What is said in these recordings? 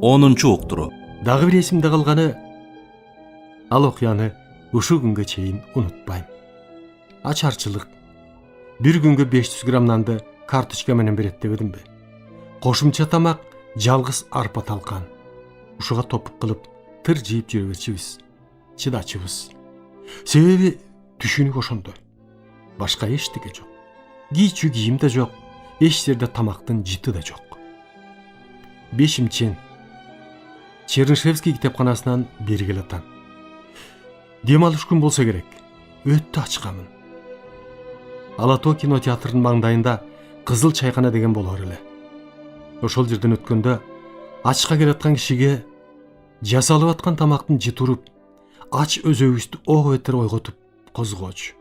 10 уктуру. Дагы бир эсимде калганы, ал окуяны ушул күнгө чейин унутпайм. Ачарчылык. Бир күнгө 500 грамм нанды карточка менен берет дебедимби? Кошумча тамак жалгыз арпа талкан. Ушуга топук кылып тыр жыйып жүрө берчүбүз. Чыдачыбыз. Себеби түшүнүк ошондой. Башка эчтеке жок. Кийчү кийим да жок. Эч жерде тамактын жыты да жок. Бешимчен. Чернышевский китепканасынан бергеле атам. Дем алыш күн болсо керек. Өттө ачкамын. Ала Тоо кинотеатрынын маңдайында Кызыл чайкана деген болор эле. Ошол жерден өткөндө ачка келаткан кишиге жасалып аткан тамактын жытырып, ач өзөгүбүздү ого бетер ойготуп козгоочу.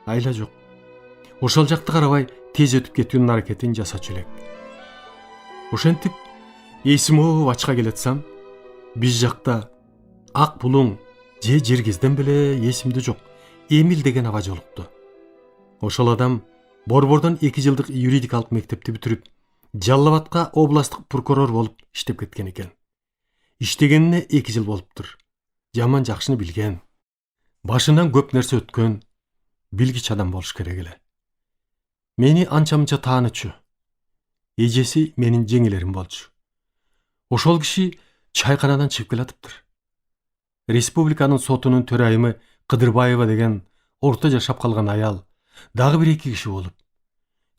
Айла жок. Ошол жакты карабай тез өтүп кетүүнүн аракетин жасачу элек. Ошентип эсим ооп ачка келатсам, биз жакта ак булуң же Жергезден беле эсимде жок. Эмил деген аба жолукту. Ошол адам Борбордон 2 жылдык юридикалык мектепти бүтүрүп, Жалал Абадка областтык прокурор болуп иштеп кеткен экен. Иштегенине 2 жыл болуптур. Жаман жакшыны билген. Башынан көп нерсе өткөн, билгич адам болуш керек эле. Мени анча-мынча таанычу. Эжеси менин жеңелерим болчу. Ошол киши чайканадан чыгып келатыптыр. Республиканын сотунун төрайымы Кыдырбаева деген орто жашап калган аял дагы бир 2 киши болуп.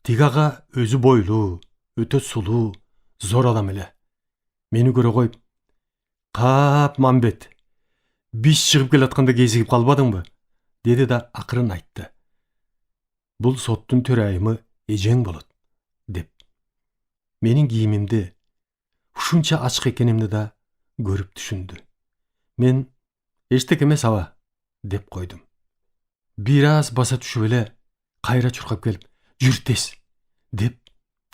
Тиги ага өзү бойлуу, өтө сулуу, зор адам эле. Мени көрө коюп, "Кап, Мамбет, биз чыгып келатканда кезигип калбадыңбы?" деди да акырын айтты. "Бул соттун төрайымы эжең болот", деп. Менин кийимимди, ушунча ачык экенимди да көрүп түшүндү. Мен "Эчтеке эмес аба", деп койдум. Бир аз баса түшүп эле кайра чуркап келип, "Жүр тез", деп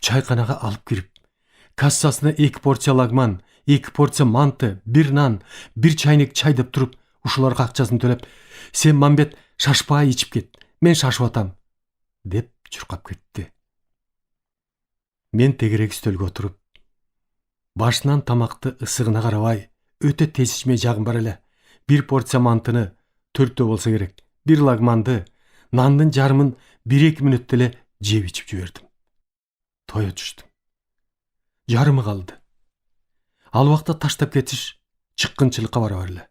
чайканага алып кирип, кассасына 2 порция лагман, 2 порция манты, 1 нан, 1 чайнек чай деп туруп, ушуларга акчасын төлөп, "Сен, Мамбет, шашпай ичип кет, мен шашып атам", деп чуркап кетти. Мен тегерек стөлгө отуруп, башынан тамакты ысыгына карабай, өтө тез ичмей жагым бар эле. 1 порция мантыны 4 болсо керек, 1 лагманды, нандын жарымын 1-2 мүнөттө эле жеп ичип жибердим. Тое түштүм. Жарымы калды. Ал убакта таштап кетиш чыккынчылыкка барабар эле.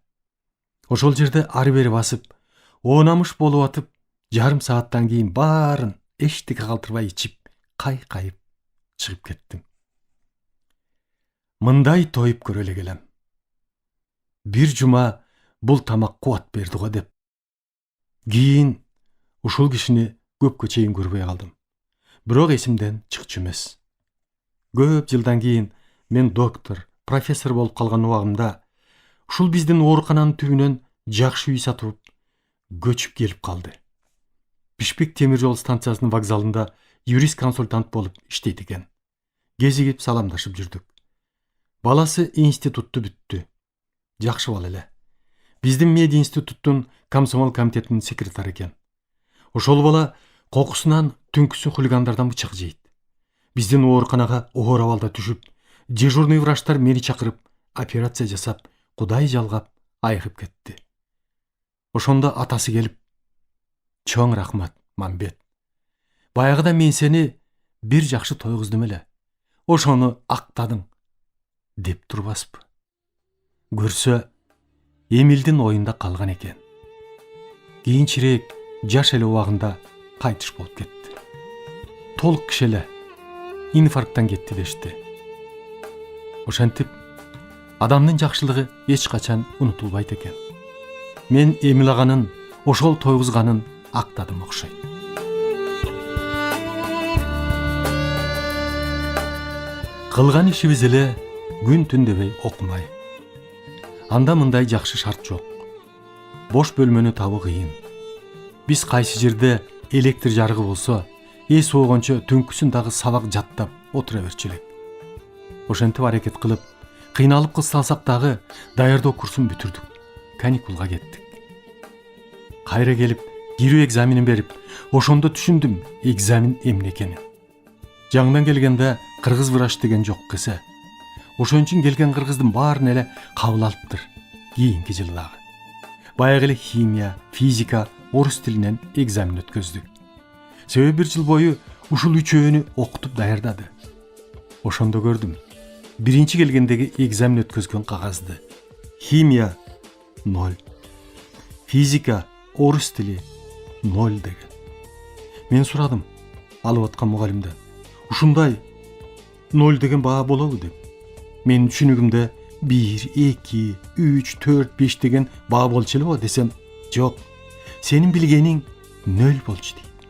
Ошол жерде ары бери басып, оонамыш болуп атып, жарым сааттан кийин баарын эчтеке калтырбай ичип, кайкайып чыгып кеттим. Мындай тоюп көрө эле келем. Бир жума бул тамак кубат берди го деп. Кийин ушул кишини көпкө чейин көрбөй калдым. Бирок эсимден чыкчу эмес. Көп жылдан кийин мен доктор, профессор болуп калган убагымда ушул биздин оорукананын түбүнөн жакшы үй сатып көчүп келип калды. Бишкек темир жол станциясынын вокзалында юрист-консультант болуп иштейт экен. Кезигип саламдашып жүрдүк. Баласы институтту бүттү. Жакшы бала эле. Биздин медиа институттун комсомол комитетинин секретары экен. Ошол бала кокусунан түнкүсүн хулигандардан бычак жейт. Биздин ооруканага оор абалда түшүп, дежурный врачтар мени чакырып, операция жасап, Кудай жалгап, айыгып кетти. Ошондо атасы келип, "Чоң рахмат, Мамбет. Баягыда мен сени бир жакшы тойгуздум эле. Ошону актадың", деп турбаспы. Көрсө, Эмилдин оюнда калган экен. Кийинчерээк жаш эле убагында кайтыш болуп кетти. Толук киши эле инфаркттан кетти дешти. Ошентип, адамдын жакшылыгы эч качан унутулбайт экен. Мен Эмил аганын ошол тойгузганын актадым окшойт. Кылган ишибиз эле күн түн дебей окумай. Анда мындай жакшы шарт жок. Бош бөлмөнү табуу кыйын. Биз кайсы жерде электр жарыгы болсо, эс болгончо түнкүсүн дагы сабак жаттап отура берчү элек. Ошентип аракет кылып, кыйналып кылсалсак дагы даярдоо курсун бүтүрдүк. Каникулга кеттик. Кайра келип, кирүү экзаменин берип, ошондо түшүндүм экзамен эмне экенин. Жаңдан келгенде кыргыз врач деген жок кесе. Ошон үчүн келген кыргыздын баарын эле кабыл алыптыр. Кийинки жылы дагы баягы эле химия, физика, орус тилинен экзамен өткөздү. Себеби 1 жыл бою ушул үчөөнү окутуп даярдады. Ошондо көрдүм. Биринчи келгендеги экзамен өткөзгөн кагазды. Химия 0, физика, орус тили 0 деген. Мен сурадым алып аткан мугалимден. Ушундай 0 деген баа болобу деп. Менин түшүнүгүмдө 1, 2, 3, 4, 5 деген баа болчу эле десем, жок. Сенин билгениң 0 болчу дейт.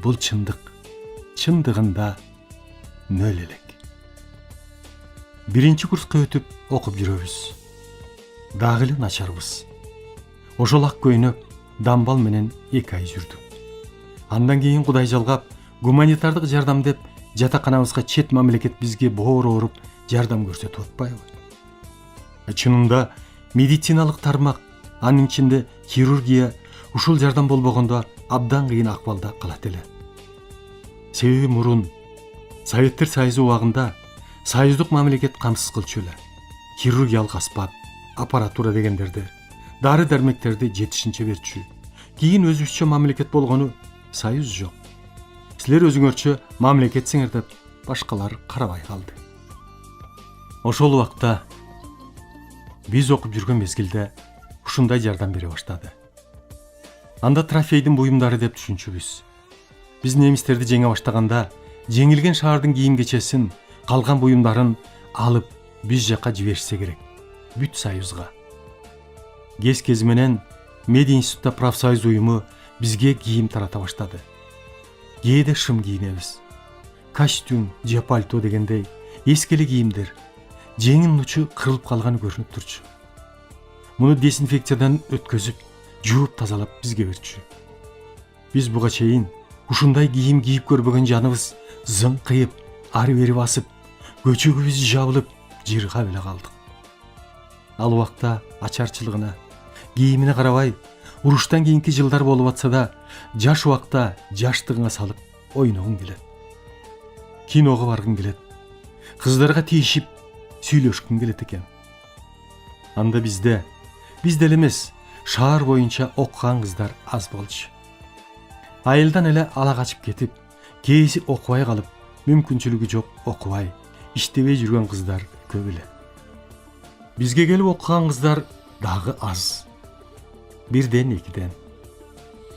Бул чындык. Чындыгында 0 элек. Биринчи курска өтүп окуп жүрөбүз. Дагы эле начарбыз. Ошол ак көйнөк дамбал менен 2 ай жүрдүк. Андан кийин Кудай жалгап, гуманитардык жардам деп жатаканабызга чет мамлекет бизге боору оруп жардам көрсөтүп атпайбы? Чынында медициналык тармак, анын ичинде хирургия ушул жардам болбогондо абдан кыйын акыбалда калат эле. Себеби мурун Советтер Союзу убагында союздук мамлекет камсыз кылчу эле. Хирургиялык аспап, аппаратура дегендерди, дары дармектерди жетишинче берчү. Кийин өзүбүзчө мамлекет болгону союз жок. Силер өзүңөрчө мамлекетсиңер деп башкалар карабай калды. Ошол убакта биз окуп жүргөн мезгилде ушундай жардам бере баштады. Анда трофейдин буюмдары деп түшүнчүбүз. Биз немистерди жеңе баштаганда жеңилген шаардын кийим кечесин, калган буюмдарын алып биз жака жиберишсе керек. Бүт союзга. Кез менен Мединститутта профсоюз уюму бизге кийим тарата баштады. Кээде шым кийинебиз. Костюм, же пальто дегендей эскеле кийимдер. Жеңин учу кырылып калганы көрүнүп турчу. Муну дезинфекциядан өткөзүп, жууп тазалап бизге берчү. Биз буга чейин ушундай кийим кийип көрбөгөн жаныбыз зыңкыйып, ары бери басып, көчөгүбүз жабылып, жыргап эле калдык. Ал убакта ачарчылыгына, кийимине карабай, уруштан кийинки жылдар болуп атса да, жаш убакта жаштыгыңа салып ойногуң келет. Киного баргың келет. Кыздарга тийишип, сүйлөшкүң келет экен. Анда bizde эле эмес, шаар боюнча окуган кыздар аз болчу. Айылдан эле ала качып кетип, кээси окубай калып, мүмкүнчүлүгү жок окубай, иштебей жүргөн кыздар көп эле. Бизге келип окуган кыздар дагы аз. 1-2.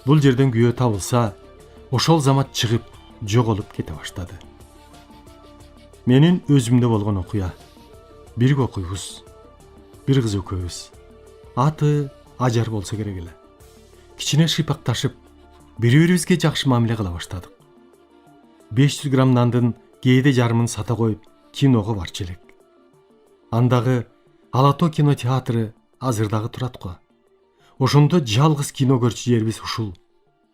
Бул жерден күйөө табылса, ошол замат чыгып, жоголуп кете баштады. Менин өзүмдө болгон окуя. Бирге окуйбуз. Бир кыз экөөбүз. Аты Ажар болсо керек эле. Кичине шыйпакташып, бири-бирибизге жакшы мамиле кыла баштадык. 500 грамм нандын кээде жарымын сата коюп, киного барчу элек. Андагы Алато кинотеатры азыр дагы турат го. Ошондо жалгыз кино көрчү жерибиз ушул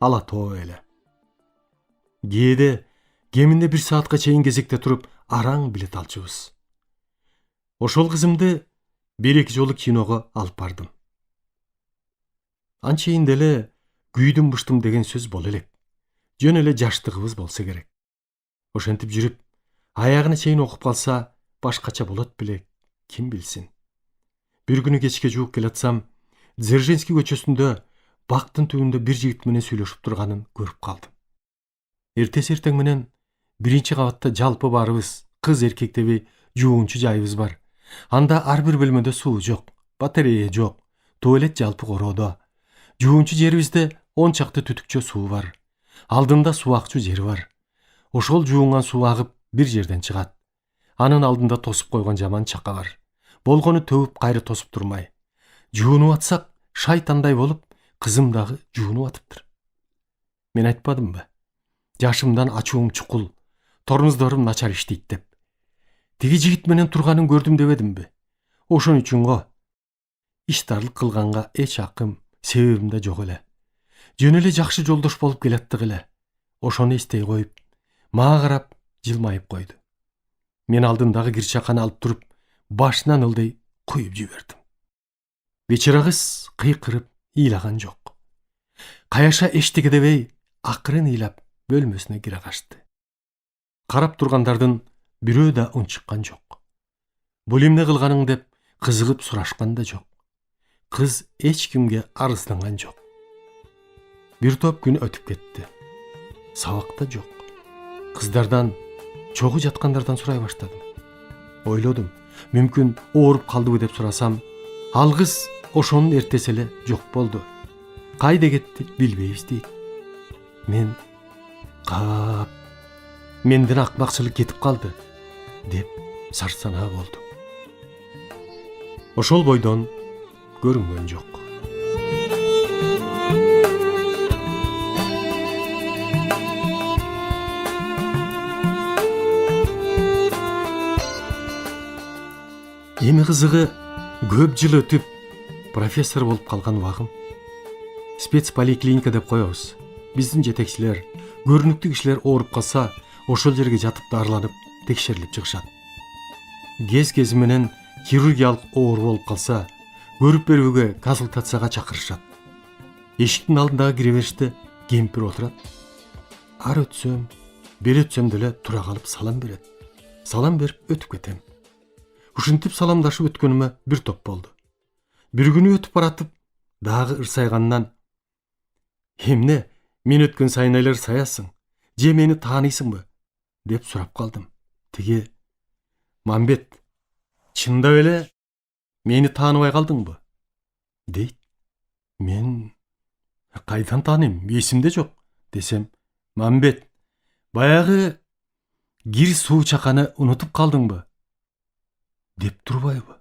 Алато эле. Кээде кеминде 1 саатка чейин кезекте туруп, араң билет алчубуз. Ошол кызымды 1-2 жолу киного алып бардым. Анчейин деле күйдүм буштум деген сөз боло элек. Жөн эле жаштыгыбыз болсо керек. Ошентип жүрүп, аягына чейин окуп калса, башкача болот белек, ким билсин. Бир күнү кечке жууп келатсам, Дзержинский көчөсүндө бактын түбүндө бир жигит менен сүйлөшүп турганын көрүп калдым. Эртеси эртең менен биринчи кабатта жалпы барыбыз, кыз эркек дебей жуунчу жайыбыз бар. Анда ар бир бөлмөдө суу жок, батарея жок, туалет жалпы короодо. Жуунчу жерибизде 10 чакты түтүкчө суу бар. Алдында суакчу жери бар. Ошол жуунган суу агып бир жерден чыгат. Анын алдында тосуп койгон жаман чака бар. Болгону төгүп кайра тосуп турмай. Жуунуп атсак, шайтандай болуп, кызым дагы жуунуп атыптыр. Мен айтпадымбы? Жашымдан ачуум чукул, тормуздорум начар иштейт деп. Тиги жигит менен турганын көрдүм дебедимби? Ошон үчүн го. Иштарлык кылганга эч акым, себебим да жок эле. Жөн эле жакшы жолдош болуп келаттык эле. Ошону эстей коюп, мага карап жылмайып койду. Мен алдындагы кир чаканы алып туруп, башынан ылдый куюп жибердим. Вечера кыз кыйкырып ыйлаган жок. Каяша эчтеке дебей, акырын ыйлап бөлмөсүнө кире качты. Карап тургандардын бирөө да унчуккан жок. Бул эмне кылганың деп кызыгып сурашкан да жок. Кыз эч кимге арызданган жок. Бир топ күн өтүп кетти. Сабак да жок. Кыздардан, чогуу жаткандардан сурай баштадым. Ойлодум, мүмкүн ооруп калдыбы деп сурасам, ал кыз ошонун эртеси эле жок болду. Кайда кетти билбейбиз дейт. Мен кап, менден акмакчылык кетип калды деп сарсанаа болдум. Ошол бойдон көрүнгөн жок. Эми кызыгы көп жыл өтүп профессор болуп калган убагым. Спецполиклиника деп коебуз. Биздин жетекчилер, көрүнүктүү кишилер ооруп калса, ошол жерге жатып дарыланып, текшерилип чыгышат. Кез-кези менен хирургиялык оору болуп калса, көрүп берүүгө консультацияга чакырышат. Эшиктин алдындагы киребериште кемпир отурат. Ар өтсөм, бер өтсөм деле тура калып салам берет. Салам берип өтүп кетем. Ушинтип саламдашып өткөнүмө бир топ болду. Бир күнү өтүп баратып, дагы ырсайгандан: "Эмне, мен өткөн сайын эле ырсаясың? Же мени тааныйсыңбы?" деп сурап калдым. Тиги: "Мамбет, чындап эле мени тааныбай калдыңбы?" дейт. Мен: "Кайдан тааныйм, эсимде жок" десем: "Мамбет, баягы кир суу чаканы унутуп калдыңбы?" деп турбайбы?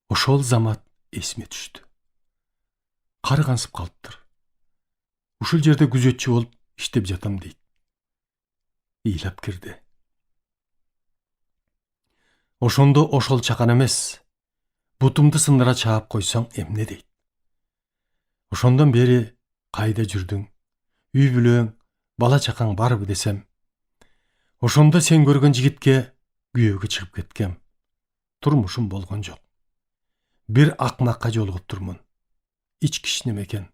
Ошол замат эсиме түштү. Карыгансып калыптыр. Ушул жерде күзөтчү болуп иштеп жатам дейт. Ыйлап кирди. Ошондо ошол чакан эмес, бутумду сындыра чаап койсоң эмне дейт. Ошондон бери кайда жүрдүң? Үй бүлөң, бала чакаң барбы десем, ошондо сен көргөн жигитке күйөөгө чыгып кеткем. Турмушум болгон жок. Бир акмакка жолугуптурмун. Ич кичинем экен.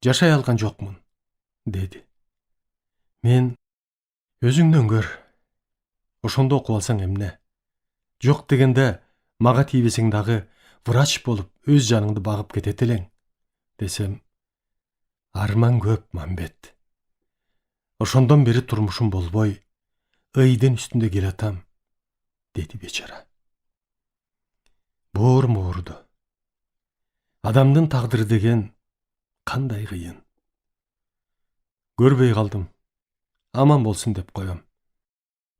Жашай алган жокмун, деди. Мен: "Өзүңдөн көр. Ошондо окуп алсаң эмне? Жок дегенде мага тийбесең дагы врач болуп өз жаныңды багып кетет элең" десем: "Арман көп, Мамбет. Ошондон бери турмушум болбой, ыйдын үстүндө келатам", деди бечара. Боорум ооруду. Адамдын тагдыры деген кандай кыйын. Көрбөй калдым. Аман болсун деп коем.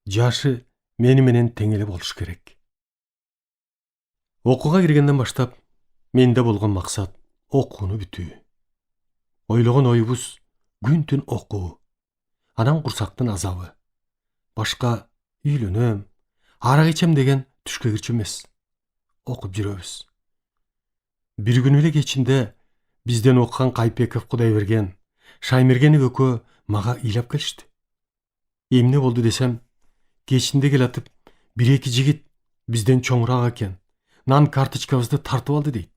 Жашы мени менен тең эле болуш керек. Окууга киргенден баштап менде болгон максат окууну бүтүү. Ойлогон оюбуз күн түн окуу. Анан курсактын азабы. Башка үйлөнөм, арак ичем деген түшкө кирчү эмес. Окуп жүрөбүз. Бир күнү эле кечинде бизден окуган Кайпеков, Кудайберген, Шаймергенов экөө мага ыйлап келишти. Эмне болду десем, кечинде келатып, бир эки жигит бизден чоңураак экен. Нан карточкабызды тартып алды дейт.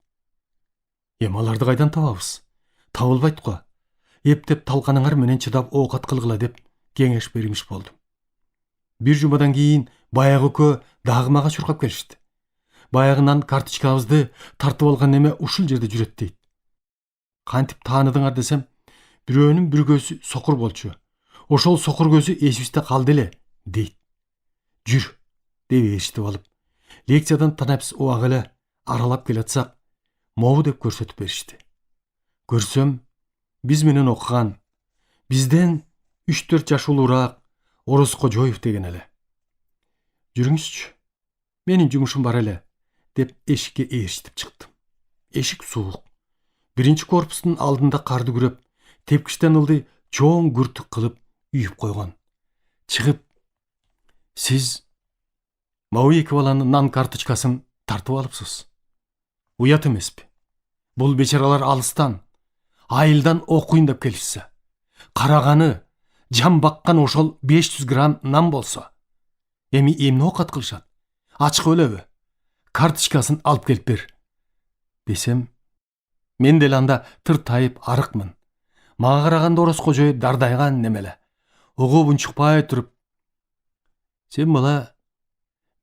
Эми аларды кайдан табабыз? Табылбайт го. Эптеп талканыңар менен чыдап оокат кылгыла деп кеңеш бермиш болдум. Бир жумадан кийин баягы экөө дагы мага чуркап келишти. Баягынан карточкабызды тартып алган неме ушул жерде жүрөт дейт. Кантип тааныдыңар десем, бирөөнүн бир көзү сокур болчу. Ошол сокур көзү эсибизде калды эле, дейт. Жүр, деп ээрчитип алып, лекциядан танапсыз убак эле аралап келатсак, могу деп көрсөтүп беришти. Көрсөм, биз менен окуган, бизден 3-4 жаш улуураак Ороз Кожоев деген эле. "Жүрүңүзчү, менин жумушум бар эле", деп эшикке ээрчитип чыктым. Эшик суук. Биринчи корпустун алдында карды күрөп, тепкичтен ылдый чоң күртүк кылып үйүп койгон. Чыгып: "Сиз могу эки баланын нан карточкасын тартып алыпсыз. Уят эмеспи? Бул бечаралар алыстан, айылдан окуйн деп келишсе, караганы, жан баккан ошол 500 грамм нан болсо, эми эмне оокат кылышат? Ачка өлөбү? Карточкасын алып келип бер", десем, мен деле анда тыртайып арыкмын. Мага караганда Ороз Кожоев дардайган немеле. Угуп унчукпай туруп: "Сен бала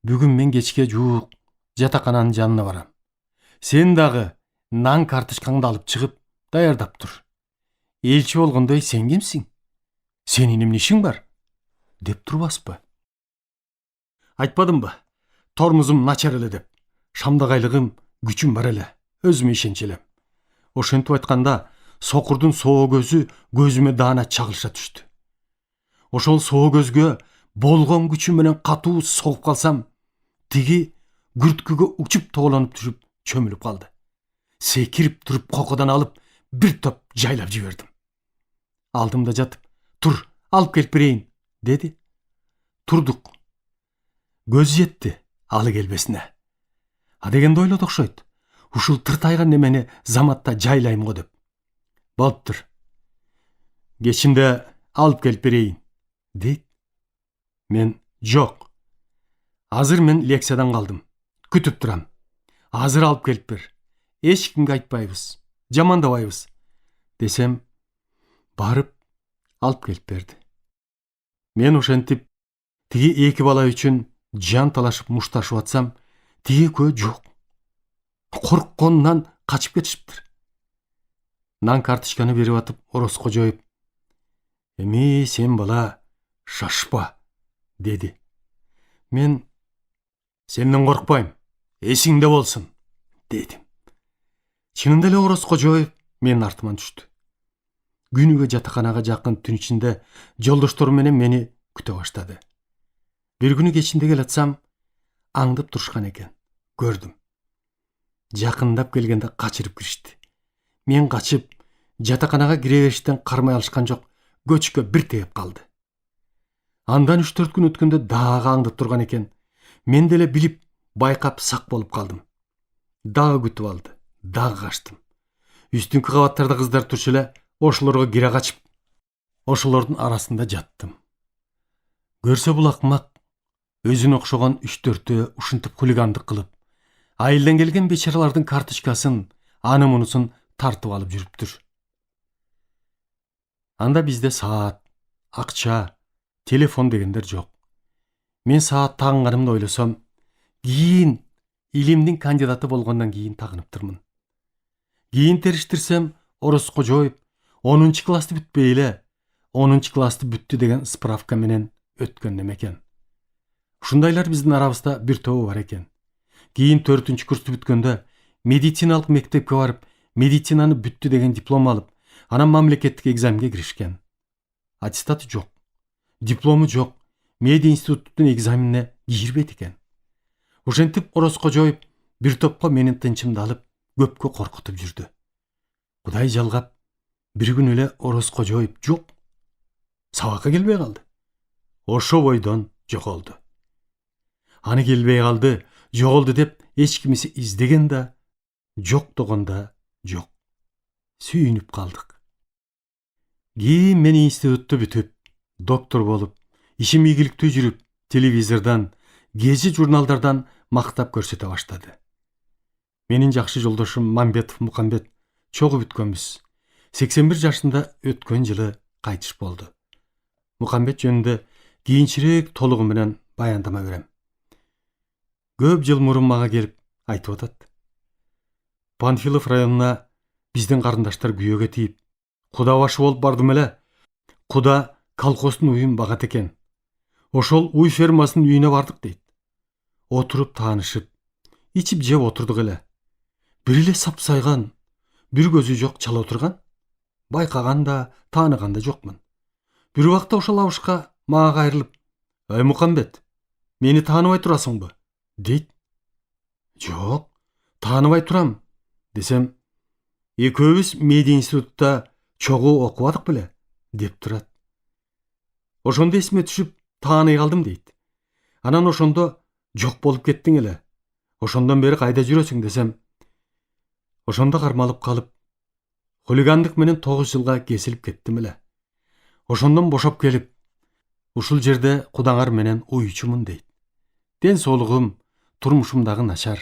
Бүгін мен кечке жуук жатакананын жанына барам. Сен дагы нан карточкаңды алып чыгып даярдап тур. Элчи болгондой сен кимсиң? Сенин эмне ишиң бар? Деп турбаспы? Айтпадымбы? Тормузум начар эле деп. Шамдагайлыгым, күчүм бар эле. Өзүмө ишенч элем. Ошентип айтканда, сокурдун соо көзү көзүмө даана чагылыша түштү. Ошол соо көзгө болгон күчүм менен катуу согуп калсам, тиги күрткүгө учуп тоолонуп түшүп чөмүлүп калды. Секирип туруп кокодон алып, бир топ жайлап жибердим. Алдымда жатып, тур, алып келип берейин, деди. Турдук. Көз жетти алы келбесине. А дегенде ойлоду окшойт. Ушул тыртайган немени заматта жайлайм го деп. Болуптур. Кечинде алып келип берейин, дейт. Мен жок. Азыр мен лекциядан калдым. Күтүп турам. Азыр алып келип бер. Эч кимге айтпайбыз, жамандабайбыз, десем, барып алып келип берди. Мен ошентип тиги эки бала үчүн жан талашып мушташып атсам, тиги экөө жок. Коркконунан качып кетишиптир. Нан карточканы берип атып, Орозко жоюп, эми сен бала шашпа, деди. Мен сенден коркпайм, эсиңде болсун, дедим. Чынында эле Орозко жоюп, менин артыман түштү. Күнүгө жатаканага жакын түн ичинде жолдошторум менен мени күтө баштады. Бир күнү кечинде келатсам, аңдып турушкан экен. Көрдүм. Жакындап келгенде качырып киришти. Мен качып, жатаканага кире бериштен кармай алышкан жок, көчкө бир тээп калды. Андан 3-4 күн өткөндө дагы аңдып турган экен. Мен деле билип, байкап сак болуп калдым. Дагы күтүп алды. Дагы качтым. Үстүнкү кабаттарда кыздар турчу эле, ошолорго кире качып, ошолордун арасында жаттым. Көрсө бул акмак өзүнө окшогон 3-4төө ушинтип хулигандык кылып, айылдан келген бечаралардын карточкасын, аны-мунусун тартып алып жүрүптүр. Анда бизде саат, акча, телефон дегендер жок. Мен саат тагынганымды ойлосом, кийин илимдин кандидаты болгондон кийин тагыныптырмын. Кийин териштирсем, Орозко жоюп, 10 классты бүтпөй эле, 10 классты бүттү деген справка менен өткөн немекен. Ушундайлар биздин арабызда бир тобу бар экен. Кийин 4-курсту бүткөндө медициналык мектепке барып, медицинаны бүттү деген диплом алып, анан мамлекеттик экзаменге киришкен. Аттестаты жок, диплому жок, медиа институттун экзаменине кирбейт экен. Ошентип Орозко жоюп, бир топко менин тынчымды алып, көпкө коркутуп жүрдү. Кудай жалгап, бир күн эле Орозко жоюп жок. Сабакка келбей калды. Ошо бойдон жоголду. Аны келбей калды, жоголду деп эч кимиси издеген да, жоктогон да жок. Сүйүнүп калдык. Кийин мен институтту бүтүп, доктор болуп, ишим ийгиликтүү жүрүп, телевизордон, гезит журналдардан мактап көрсөтө баштады. Менин жакшы жолдошум Мамбетов Мукамбет чогуу бүткөнбүз. 81 жашында өткөн жылы кайтыш болду. Мукамбет жөнүндө кийинчерээк толугу менен баяндама берем. Көп жыл мурун мага келип айтып атат. Панфилов районуна биздин карындаштар күйөөгө тийип, куда башы болуп бардым эле. Куда колхоздун уюн багат экен. Ошол уй фермасынын үйүнө бардык дейт. Отуруп таанышып, ичип жеп отурдук эле. Бир эле сапсайган, бир көзү жок чала отурган. Байкаган да, тааныган да жокмун. Бир убакта ошол абышка мага кайрылып, "Ой Мукамбет, мени тааныбай турасыңбы?" дейт. "Жок, тааныбай турам" десем, "Экөөбүз медиа институтта чогуу окубадык беле?" деп турат. Ошондо эсиме түшүп, тааный калдым дейт. Анан ошондо жок болуп кеттиң эле. Ошондон бери кайда жүрөсүң десем, ошондо кармалып калып, хулигандык менен 9 жылга кесилип кеттим эле. Ошондон бошоп келип, ушул жерде кудаңар менен уйчумун дейт. Ден соолугум, турмушум дагы начар.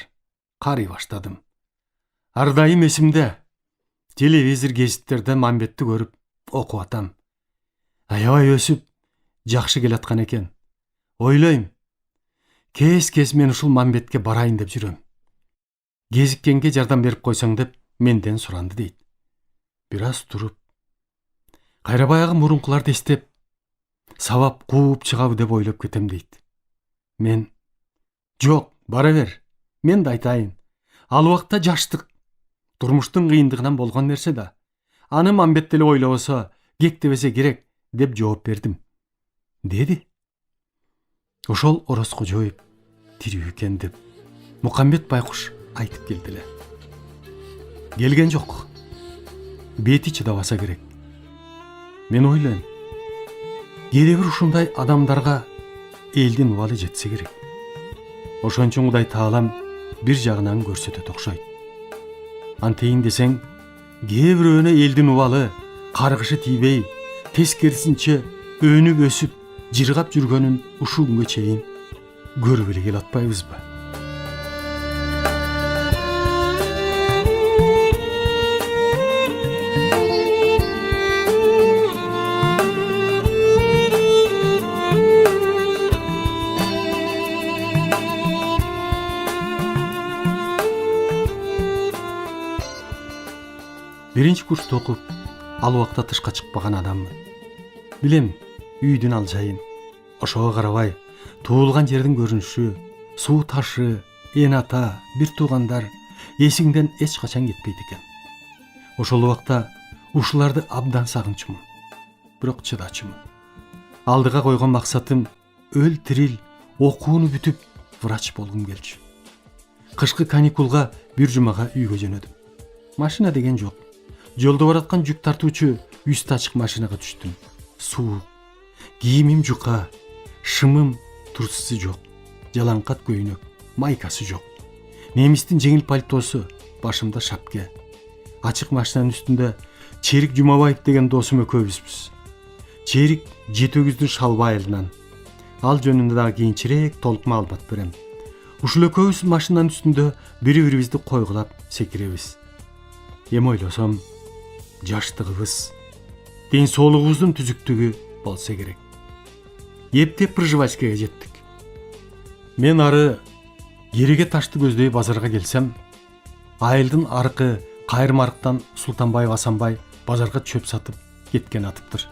Карый баштадым. Ар дайым эсимде. Телевизор, гезиттерде Мамбетти көрүп окуп атам. Аябай өсүп, жакшы келаткан экен. Ойлойм, Кез мен ушул Мамбетке барайын деп жүрөм. Кезиккенге жардам берип койсоң деп менден суранды дейт. Бир аз туруп, кайра баягы мурункуларды эстеп, сабап кууп чыгабы деп ойлоп кетем дейт. Мен: "Жок, бара бер. Мен да айтайын. Ал убакта жаштык, турмуштун кыйындыгынан болгон нерсе да. Аны Мамбет деле ойлобосо, кектебесе керек" деп жооп бердим. Деди. Ошол Орозкожоев тирүү экен деп Мукамбет байкуш айтып келдиле. Келген жок. Бети чыдабаса керек. Мен ойлойм, кээде бир ушундай адамдарга элдин убалы жетсе керек. Ошон үчүн Кудай Таалам бир жагынан көрсөтөт окшойт. Антейин десең, кээ бирөөнө элдин убалы, каргышы тийбей, тескерисинче өнүп өсүп, жыргап жүргөнүн ушул күнгө чейин көрүп эле келе атпайбызбы? Биринчи курста окуп, ал убакта тышка чыкпаган адаммын. Билем, үйдүн алжайын. Ошого карабай, туулган жердин көрүнүшү, суу ташы, эн ата, бир туугандар эсиңден эч качан кетпейт экен. Ошол убакта ушуларды абдан сагынчумун. Бирок чыдачумун. Алдыга койгон максатым өл тирил окууну бүтүп врач болгум келчү. Кышкы каникулга бир жумага үйгө жөнөдүм. Машина деген жок. Жолдо бараткан жүк тартуучу үстү ачык машинага түштүм. Суук, кийимим жука, шымым турсусу жок, жалаңкат көйнөк, майкасы жок. Немистин жеңил пальтосу, башымда шапке. Ачык машинанын үстүндө Черик Жумабаев деген досум экөөбүзбүз. Черик жетөгүздүн шалбайылынан. Ал жөнүндө дагы кийинчерээк толук маалымат берем. Ушул экөөбүз машинанын үстүндө бири-бирибизди койгулап секиребиз. Эми ойлосом, жаштыгыбыз, ден соолугубуздун түзүктүгү болсо керек. Эптеп Пржевальскийге жеттик. Мен ары Ереге ташты көздөй базарга келсем, айылдын аркы Кайрмарктан Султанбаев Асанбай базарга чөп сатып кеткен атыптыр.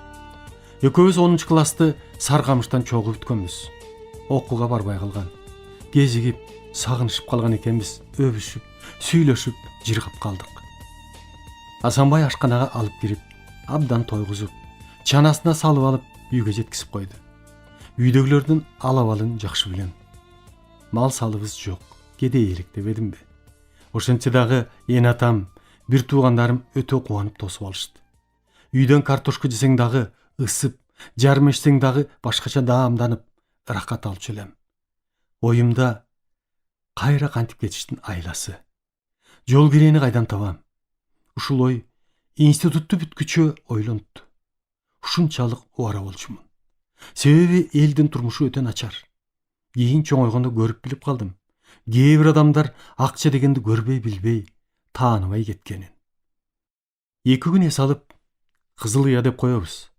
Экөөбүз 10 классты Саркамыштан чогуу бүткөнбүз. Окууга барбай калган. Кезигип, сагынышып калган экенбиз. Өбүшүп, сүйлөшүп, жыргап калдык. Асанбай ашканага алып кирип, абдан тойгузуп, чанасына салып алып үйгө жеткизип койду. Үйдөгүлөрдүн алабалын жакшы билем. Мал салыбыз жок, кедейлик деп эдимби. Ошентсе дагы эн атам, бир туугандарым өтө кубанып тосуп алышты. Үйдөн картошка жесең дагы ысып, жармешсең дагы башкача даамданып, ырахат алчу элем. Оюмда кайра кантип кетиштин айласы. Жол кирени кайдан табам? Ушул ой институтту бүткүчө ойлонупту. Ушунчалык убара болчумун. Себеби элдин турмушу өтө начар. Кийин чоңойгондо көрүп билип калдым. Кээ бир адамдар акча дегенди көрбөй билбей, тааныбай кеткенин. 2 күн эс алып, Кызыл Ыя деп коебуз.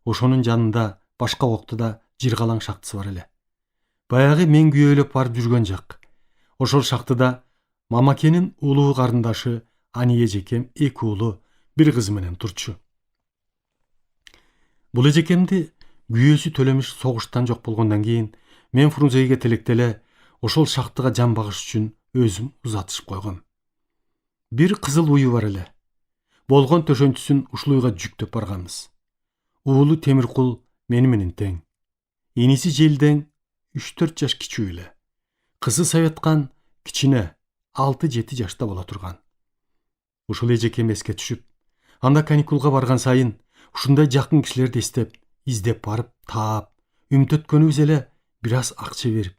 Ошонун жанында башка октуда жыргалаң шактысы бар эле. Баягы мен күйөөлөп барып жүргөн жак. Ошол шактыда Мамакенин улуу карындашы Ани эжекем 2 уулу, 1 кызы менен турчу. Бул эжекемди күйөөсү Төлөмүш согуштан жок болгондон кийин мен Фрунзеге тилектеле ошол шактыга жан багыш үчүн өзүм узатышып койгом. Бир кызыл уyu бар эле. Болгон төшөнчүсүн ушул уйга жүктөп барганбыз. Уулу Темиркул мени менен тең. Иниси Желдең 3-4 жаш кичүү эле. Кызы Советкан кичине 6-7 жашта боло турган. Ушул эжекем эске түшүп, анда каникулга барган сайын ушундай жакын кишилерди издеп барып, таап, үмүттөткөнүбүз эле бир аз акча берип,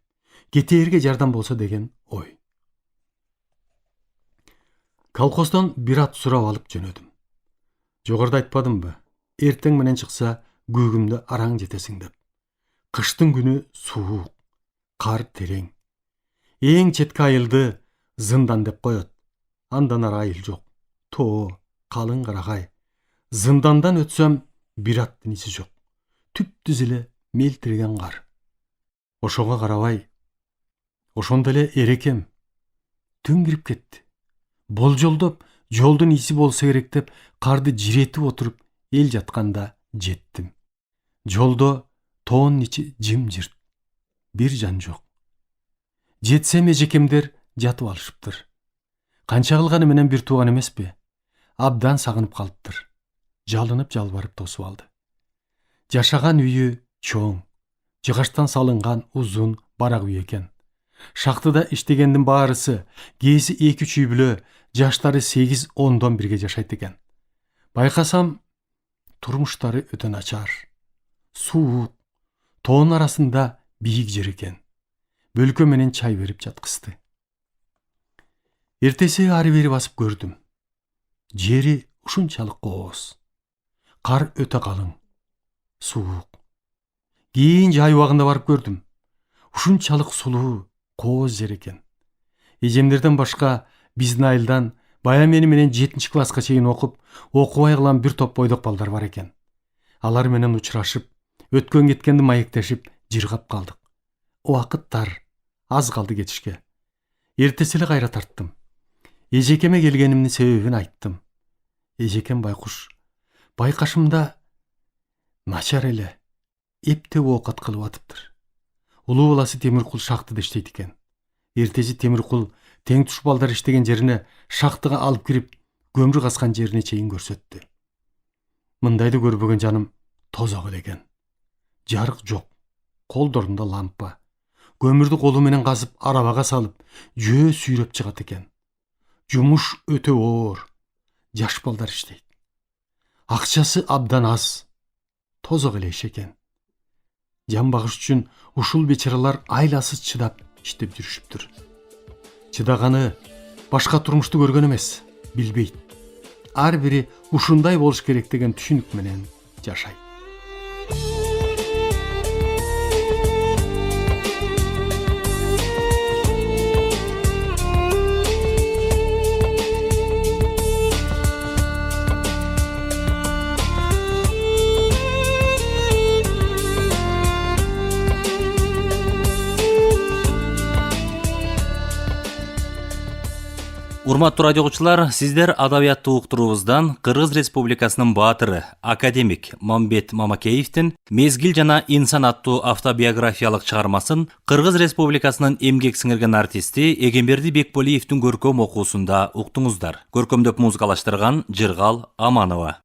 кетээрге жардам болсо деген ой. Колхоздон бир ат сурап алып жөнөдүм. Жогоруда айтпадымбы? Эртең менен чыкса, көгүмдө араң жетесиң деп. Кыштын күнү суук, кар терең. Эң четки айылды Зындан деп коет. Андан ары айыл жок. Тоо, калың карагай. Зындандан өтсөм, бир аттын изи жок. Түп-түз эле мелтиреген кар. Ошого карабай, Ошондо эле эрекем түн кирип кетти. Болжолдоп, жолдун иси болсо керек деп карды жиретип отуруп эл жатканда жеттим. Жолдо тоонун ичи жымжырт. Бир жан жок. Жетсем эжекемдер жатып алышыптыр. Канча кылганы менен бир тууган эмеспи? Абдан сагынып калыптыр. Жалынып жалбарып тосуп алды. Жашаган үйү чоң, жыгачтан салынган узун барак үй экен. Шахтада иштегендин баарысы, кээси 2-3 үй бүлө, жаштары 8-10дон бирге жашайт экен. Байкасам, турмуштары өтө начар. Суук, тоон арасында бийик жер экен. Бөлкө менен чай берип жаткызды. Эртеси ары бери басып көрдүм. Жери ушунчалык кооз. Кар өтө калың. Суук. Кийин жай убагында барып көрдүм. Ушунчалык сулуу, кооз жер экен. Эжемдерден башка биздин айылдан бая мени менен 7-класска чейин окуп, окубай калган бир топ бойдок балдар бар экен. Алар менен учурашып, өткөн кеткенди маектешип, жыргап калдык. Убакыт тар, аз калды кетишке. Эртеси эле кайра тарттым. Эжекеме келгенимдин себебин айттым. Эжекем байкуш, байкашымда начар эле, эптеп оокат кылып атыптыр. Улуу баласы Темиркул шахтада иштейт экен. Эртеси Темиркул тең туш балдар иштеген жерине шахтага алып кирип, көмүр каскан жерине чейин көрсөттү. Мындайды көрбөгөн жаным тозок эле экен. Жарык жок, колдорунда лампа. Көмүрдү колу менен казып, арабага салып, жөө сүйрөп чыгат экен. Жумуш өтө оор. Жаш балдар иштейт. Акчасы абдан аз. Тозок эле иш экен. Жан багыш үчүн ушул бечаралар айласыз чыдап иштеп жүрүшүптүр. Чыдаганы башка турмушту көргөн эмес, билбейт. Ар бири ушундай болуш керек деген түшүнүк менен жашайт. Урматтуу радио угуучулар, сиздер адабиятты уктуруубуздан Кыргыз Республикасынын баатыры, академик Мамбет Мамакеевдин «Мезгил жана инсан» аттуу автобиографиялык чыгармасын Кыргыз Республикасынын эмгек сиңирген артисти Эгемберди Бекболиевдин көркөм окуусунда уктуңуздар. Көркөмдөп музыкалаштырган Жыргал Аманова.